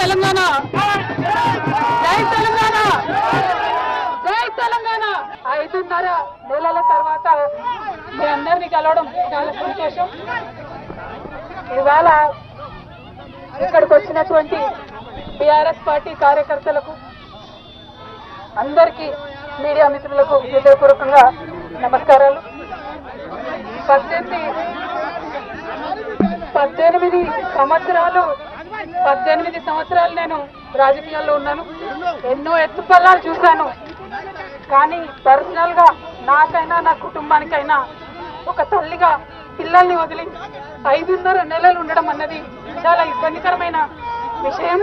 తెలంగాణ జై తెలంగాణ జై తెలంగాణ 5.5 నెలల తర్వాత మీ అందరినీ కలవడం చాలా సంతోషం. ఇవాళ ఇక్కడికి వచ్చినటువంటి టిఆర్ఎస్ పార్టీ కార్యకర్తలకు అందరికీ మీడియా మిత్రులకు హృదయపూర్వకంగా నమస్కారాలు. 18 సంవత్సరాలు నేను రాజకీయాల్లో ఉన్నాను. ఎన్నో ఎత్తుపల్లాలు చూశాను. కానీ పర్సనల్ గా నాకైనా నా కుటుంబానికైనా ఒక తల్లిగా పిల్లల్ని వదిలి 5.5 నెలలు ఉండడం అన్నది చాలా ఇబ్బందికరమైన విషయం.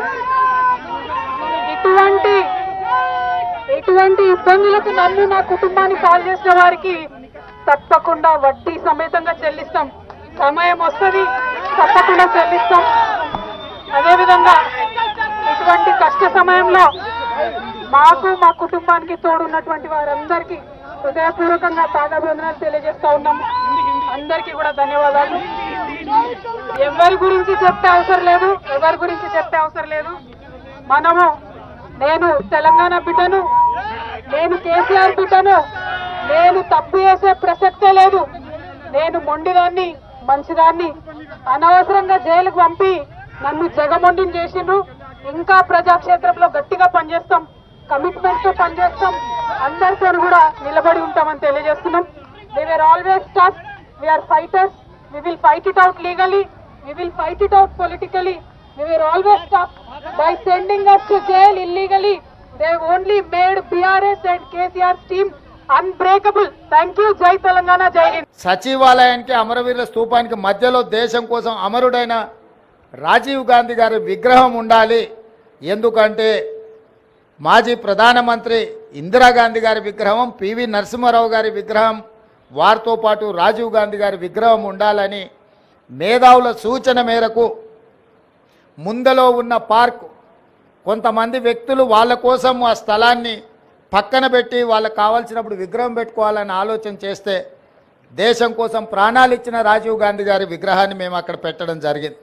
ఇటువంటి ఇబ్బందులకు నన్ను నా కుటుంబాన్ని కాల్ చేసిన వారికి తప్పకుండా వడ్డీ సమేతంగా చెల్లిస్తాం. సమయం వస్తుంది, తప్పకుండా చెల్లిస్తాం. అదేవిధంగా ఇటువంటి కష్ట సమయంలో మాకు మా కుటుంబానికి తోడున్నటువంటి వారందరికీ హృదయపూర్వకంగా పాదాభివందనాలు తెలియజేస్తా ఉన్నాము. అందరికీ కూడా ధన్యవాదాలు. ఎవరి గురించి చెప్పే అవసరం లేదు. నేను తెలంగాణ బిడ్డను, నేను కేసీఆర్ బిడ్డను. నేను తప్పు చేసే ప్రసక్తే లేదు. నేను మొండిదాన్ని, మంచిదాన్ని. అనవసరంగా జైలుకు పంపి నన్ను జగమొండిని చేసిండ్రు. ఇంకా ప్రజాక్షేత్రంలో గట్టిగా పనిచేస్తాం, కమిట్మెంట్ తో పనిచేస్తాం. అందరితో కూడా నిలబడి ఉంటామని తెలియజేస్తున్నాం. We were always tough. We are fighters. We will fight it out legally. We will fight it out politically. We were always tough. By sending us to jail illegally, they only made BRS and KCR's team unbreakable. Thank you. Jai Telangana, Jai Hind. సచివాలయానికి అమరవీరుల స్తూపానికి మధ్యలో దేశం కోసం అమరుడైన రాజీవ్ గాంధీ గారి విగ్రహం ఉండాలి. ఎందుకంటే మాజీ ప్రధానమంత్రి ఇందిరాగాంధీ గారి విగ్రహం, పివి నరసింహారావు గారి విగ్రహం, వారితో పాటు రాజీవ్ గాంధీ గారి విగ్రహం ఉండాలని మేధావుల సూచన మేరకు ముందలో ఉన్న పార్కు కొంతమంది వ్యక్తులు వాళ్ళ కోసం ఆ స్థలాన్ని పక్కన పెట్టి వాళ్ళకు కావాల్సినప్పుడు విగ్రహం పెట్టుకోవాలని ఆలోచన చేస్తే దేశం కోసం ప్రాణాలు ఇచ్చిన రాజీవ్ గాంధీ గారి విగ్రహాన్ని మేము అక్కడ పెట్టడం జరిగింది.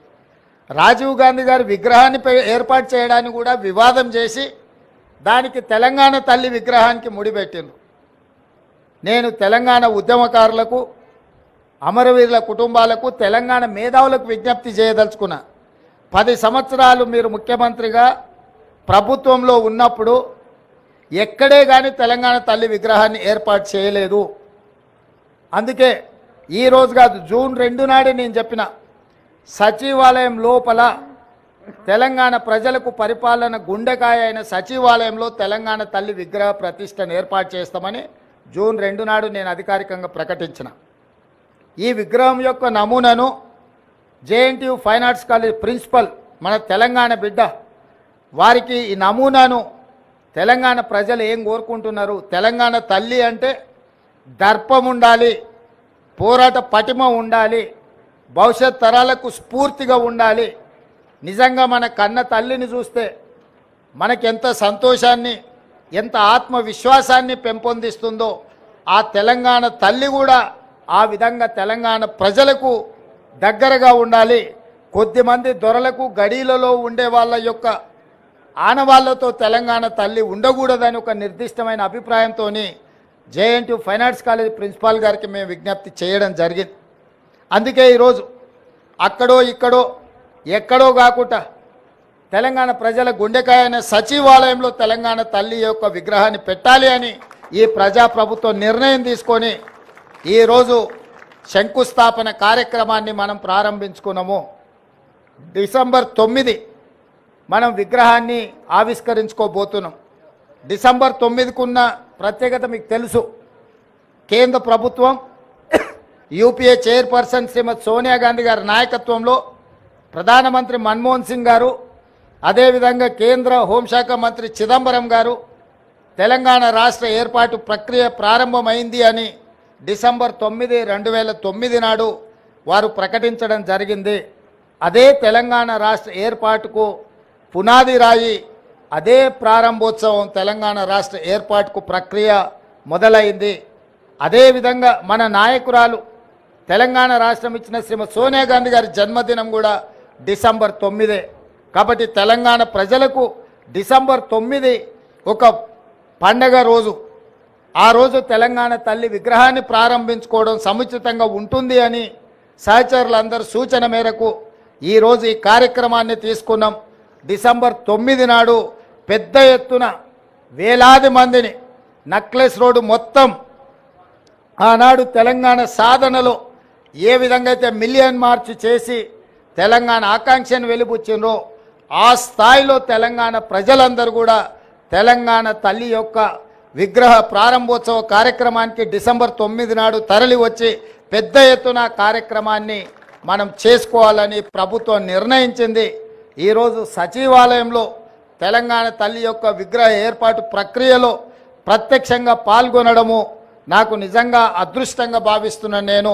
రాజీవ్ గాంధీ గారి విగ్రహాన్ని ఏర్పాటు చేయడానికి కూడా వివాదం చేసి దానికి తెలంగాణ తల్లి విగ్రహానికి ముడిపెట్టిండ్రు. నేను తెలంగాణ ఉద్యమకారులకు, అమరవీరుల కుటుంబాలకు, తెలంగాణ మేధావులకు విజ్ఞప్తి చేయదలుచుకున్నా. 10 సంవత్సరాలు మీరు ముఖ్యమంత్రిగా ప్రభుత్వంలో ఉన్నప్పుడు ఎక్కడే కానీ తెలంగాణ తల్లి విగ్రహాన్ని ఏర్పాటు చేయలేదు. అందుకే ఈరోజు కాదు, జూన్ 2 నాడే నేను చెప్పిన సచివాలయం లోపల తెలంగాణ ప్రజలకు పరిపాలన గుండెకాయ అయిన సచివాలయంలో తెలంగాణ తల్లి విగ్రహ ప్రతిష్టను ఏర్పాటు చేస్తామని జూన్ 2 నాడు నేను అధికారికంగా ప్రకటించిన. ఈ విగ్రహం యొక్క నమూనాను JNTU fine arts college principal మన తెలంగాణ బిడ్డ వారికి ఈ నమూనాను తెలంగాణ ప్రజలు ఏం కోరుకుంటున్నారు, తెలంగాణ తల్లి అంటే దర్పం ఉండాలి, పోరాట పటిమ ఉండాలి, భవిష్యత్ తరాలకు స్ఫూర్తిగా ఉండాలి. నిజంగా మన కన్న తల్లిని చూస్తే మనకెంత సంతోషాన్ని, ఎంత ఆత్మవిశ్వాసాన్ని పెంపొందిస్తుందో ఆ తెలంగాణ తల్లి కూడా ఆ విధంగా తెలంగాణ ప్రజలకు దగ్గరగా ఉండాలి. కొద్దిమంది దొరలకు గడీలలో ఉండే వాళ్ళ యొక్క ఆనవాళ్లతో తెలంగాణ తల్లి ఉండకూడదని ఒక నిర్దిష్టమైన అభిప్రాయంతో JNTU fine arts college principal గారికి మేము విజ్ఞప్తి చేయడం జరిగింది. అందుకే ఈరోజు అక్కడో ఇక్కడో ఎక్కడో కాకుండా తెలంగాణ ప్రజల గుండెకాయ అయిన సచివాలయంలో తెలంగాణ తల్లి యొక్క విగ్రహాన్ని పెట్టాలి అని ఈ ప్రజాప్రభుత్వం నిర్ణయం తీసుకొని ఈరోజు శంకుస్థాపన కార్యక్రమాన్ని మనం ప్రారంభించుకున్నాము. డిసెంబర్ 9 మనం విగ్రహాన్ని ఆవిష్కరించుకోబోతున్నాం. డిసెంబర్ 9కున్న ప్రత్యేకత మీకు తెలుసు. కేంద్ర ప్రభుత్వం యూపీఏ చైర్పర్సన్ శ్రీమతి సోనియా గాంధీ గారి నాయకత్వంలో ప్రధానమంత్రి మన్మోహన్ సింగ్ గారు, అదేవిధంగా కేంద్ర హోంశాఖ మంత్రి చిదంబరం గారు తెలంగాణ రాష్ట్ర ఏర్పాటు ప్రక్రియ ప్రారంభమైంది అని డిసెంబర్ 9, 2009 నాడు వారు ప్రకటించడం జరిగింది. అదే తెలంగాణ రాష్ట్ర ఏర్పాటుకు పునాది రాయి, అదే ప్రారంభోత్సవం తెలంగాణ రాష్ట్ర ఏర్పాటుకు ప్రక్రియ మొదలైంది. అదేవిధంగా మన నాయకురాలు తెలంగాణ రాష్ట్రం ఇచ్చిన శ్రీమతి సోనియా గాంధీ గారి జన్మదినం కూడా డిసెంబర్ 9. కాబట్టి తెలంగాణ ప్రజలకు డిసెంబర్ 9 ఒక పండగ రోజు. ఆ రోజు తెలంగాణ తల్లి విగ్రహాన్ని ప్రారంభించుకోవడం సముచితంగా ఉంటుంది అని సహచరులందరూ సూచన మేరకు ఈరోజు ఈ కార్యక్రమాన్ని తీసుకున్నాం. డిసెంబర్ 9 నాడు పెద్ద ఎత్తున వేలాది మందిని నక్లెస్ రోడ్డు మొత్తం ఆనాడు తెలంగాణ సాధనలో ఏ విధంగా అయితే మిలియన్ మార్చ్ చేసి తెలంగాణ ఆకాంక్షను వెలిబుచ్చినో ఆ స్థాయిలో తెలంగాణ ప్రజలందరూ కూడా తెలంగాణ తల్లి యొక్క విగ్రహ ప్రారంభోత్సవ కార్యక్రమానికి డిసెంబర్ 9 నాడు తరలి వచ్చి పెద్ద ఎత్తున కార్యక్రమాన్ని మనం చేసుకోవాలని ప్రభుత్వం నిర్ణయించింది. ఈరోజు సచివాలయంలో తెలంగాణ తల్లి యొక్క విగ్రహ ఏర్పాటు ప్రక్రియలో ప్రత్యక్షంగా పాల్గొనడము నాకు నిజంగా అదృష్టంగా భావిస్తున్నాను. నేను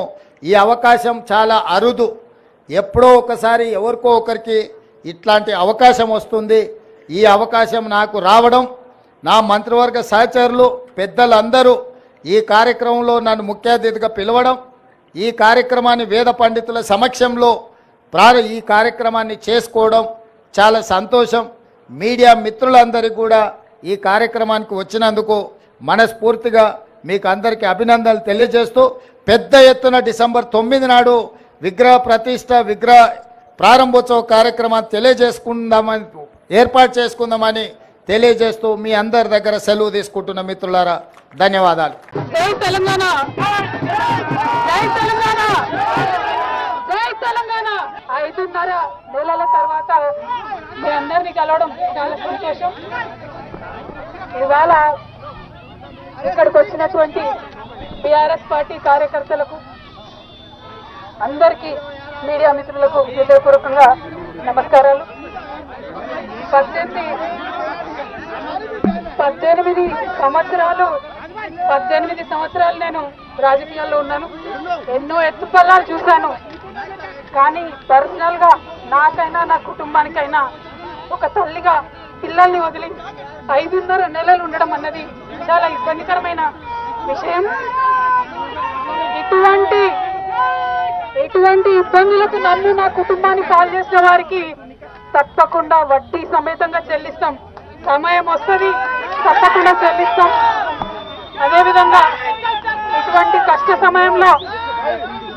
ఈ అవకాశం చాలా అరుదు. ఎప్పుడో ఒకసారి ఎవరికో ఒకరికి ఇట్లాంటి అవకాశం వస్తుంది. ఈ అవకాశం నాకు రావడం, నా మంత్రివర్గ సహచరులు పెద్దలందరూ ఈ కార్యక్రమంలో నన్ను ముఖ్య అతిథిగా పిలవడం, ఈ కార్యక్రమాన్ని వేద పండితుల సమక్షంలో ఈ కార్యక్రమాన్ని చేసుకోవడం చాలా సంతోషం. మీడియా మిత్రులందరికీ కూడా ఈ కార్యక్రమానికి వచ్చినందుకు మనస్ఫూర్తిగా మీకు అందరికీ అభినందనలు తెలియజేస్తూ పెద్ద ఎత్తున డిసెంబర్ 9 నాడు విగ్రహ ప్రతిష్ట విగ్రహ ప్రారంభోత్సవ కార్యక్రమాన్ని ఏర్పాటు చేసుకుందామని తెలియజేస్తూ మీ అందరి దగ్గర సెలవు తీసుకుంటున్న మిత్రులారా ధన్యవాదాలు. జై తెలంగాణ, జై తెలంగాణ, జై తెలంగాణ. 5.5 నెలల తర్వాత మీ అందరినీ కలవడం చాలా సంతోషం. ఇవాళ ఇక్కడికి వచ్చినటువంటి టీఆర్ఎస్ పార్టీ కార్యకర్తలకు అందరికీ మీడియా మిత్రులకు హృదయపూర్వకంగా నమస్కారాలు. 18 సంవత్సరాలు నేను రాజకీయాల్లో ఉన్నాను. ఎన్నో ఎత్తుపల్లాలు చూశాను. కానీ పర్సనల్ గా నాకైనా నా కుటుంబానికైనా ఒక తల్లిగా పిల్లల్ని వదిలి 5.5 నెలలు ఉండడం అన్నది చాలా ఇబ్బందికరమైన విషయం. ఇటువంటి ఇబ్బందులకు నన్ను నా కుటుంబాన్ని పాలు చేసిన వారికి తప్పకుండా వడ్డీ సమేతంగా చెల్లిస్తాం. సమయం వస్తుంది, తప్పకుండా చెల్లిస్తాం. అదేవిధంగా ఇటువంటి కష్ట సమయంలో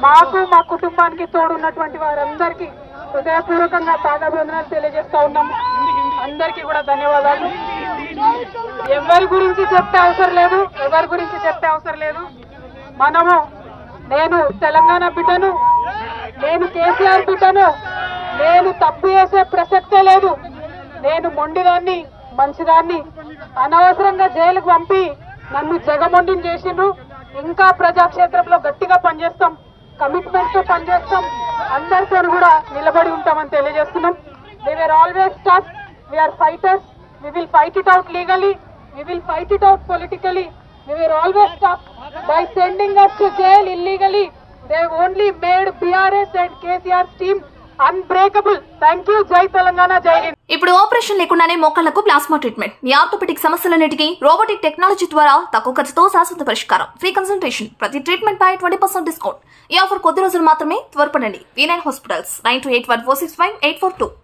మాకు మా కుటుంబానికి తోడున్నటువంటి వారందరికీ హృదయపూర్వకంగా పాదాభివందనాలు తెలియజేస్తా ఉన్నాము. అందరికీ కూడా ధన్యవాదాలు. ఎవరి గురించి చెప్పే అవసరం లేదు. నేను తెలంగాణ బిడ్డను, నేను కేసీఆర్ బిడ్డను. నేను తప్పు చేసే ప్రసక్తే లేదు. నేను మొండిదాన్ని, మంచిదాన్ని. అనవసరంగా జైలుకు పంపి నన్ను జగమొండిని చేసిండ్రు. ఇంకా ప్రజాక్షేత్రంలో గట్టిగా పనిచేస్తాం, కమిట్మెంట్ తో పనిచేస్తాం. అందరితో కూడా నిలబడి ఉంటామని తెలియజేస్తున్నాం. We were always tough. We are fighters. We will fight it out legally. We will fight it out politically. We were always tough. By sending us to jail illegally, they only made BRS and KCR's team unbreakable. Thank you. Jai Telangana, Jai Hind. ఇప్పుడు operation లేకుండానే మోకాళ్లకు plasma treatment. మీ orthopaedic సమస్యలన్నిటికీ robotic technology ద్వారా తక్కువ ఖర్చుతో శాశ్వత పరిష్కారం. Free consultation. ప్రతి treatment పై 20% discount. ఈ ఆఫర్ కొద్ది రోజులు మాత్రమే. త్వరపడండి. V9 hospitals 9281465842.